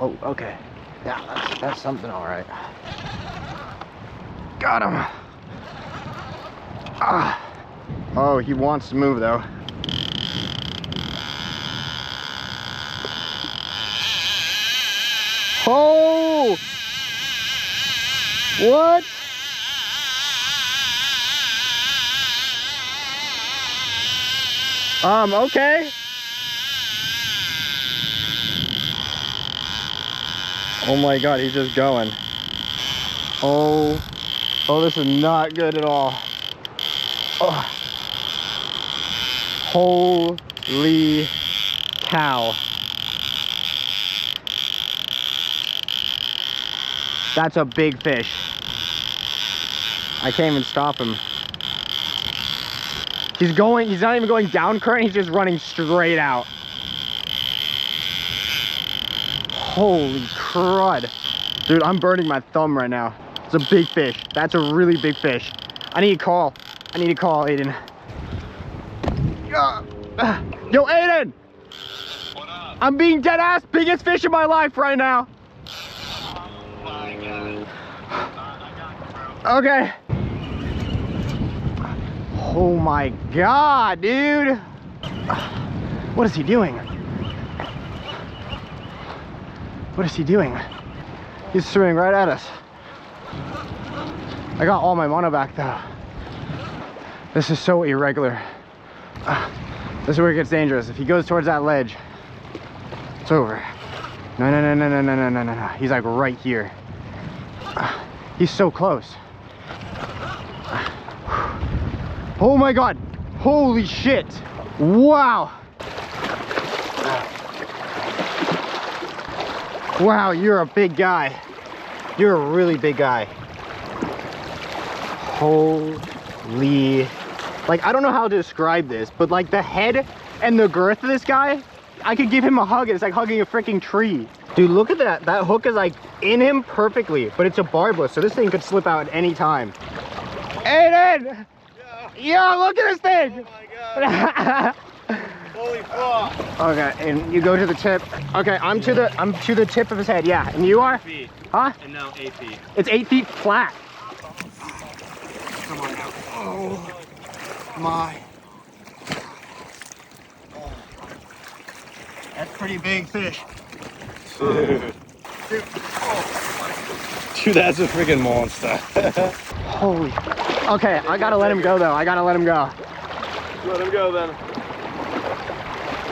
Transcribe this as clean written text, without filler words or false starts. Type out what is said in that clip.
Oh, okay. Yeah, that's something, all right. Got him. Ah. Oh, he wants to move though. Oh! What? Okay. Oh my God, he's just going. Oh, this is not good at all. Oh. Holy cow. That's a big fish. I can't even stop him. He's not even going down current, he's just running straight out. Holy crud. Dude, I'm burning my thumb right now. It's a big fish. That's a really big fish. I need to call. Aiden. Yo, Aiden! What up? I'm being dead ass biggest fish in my life right now. Oh my God. I got you, bro. Okay. Oh my God, dude. What is he doing? What is he doing? He's swimming right at us. I got all my mono back though. This is so irregular. This is where it gets dangerous. If he goes towards that ledge, it's over. No. He's like right here. He's so close. Oh my God. Holy shit. Wow. Wow, you're a big guy. You're a really big guy. Holy, like, I don't know how to describe this, but like the head and the girth of this guy, I could give him a hug. It's like hugging a freaking tree. Dude, look at that. That hook is like in him perfectly, but it's a barbless, so this thing could slip out at any time. Aiden! Yeah, look at this thing! Oh my God. Holy fuck. Okay, and you go to the tip. Okay, I'm to the tip of his head, yeah. And you are? 8 feet. Huh? And now 8 feet. It's 8 feet flat. Come on now. Oh my. That's pretty big fish. Dude, that's a freaking monster. Holy. Okay, I gotta let him go though. Let him go then.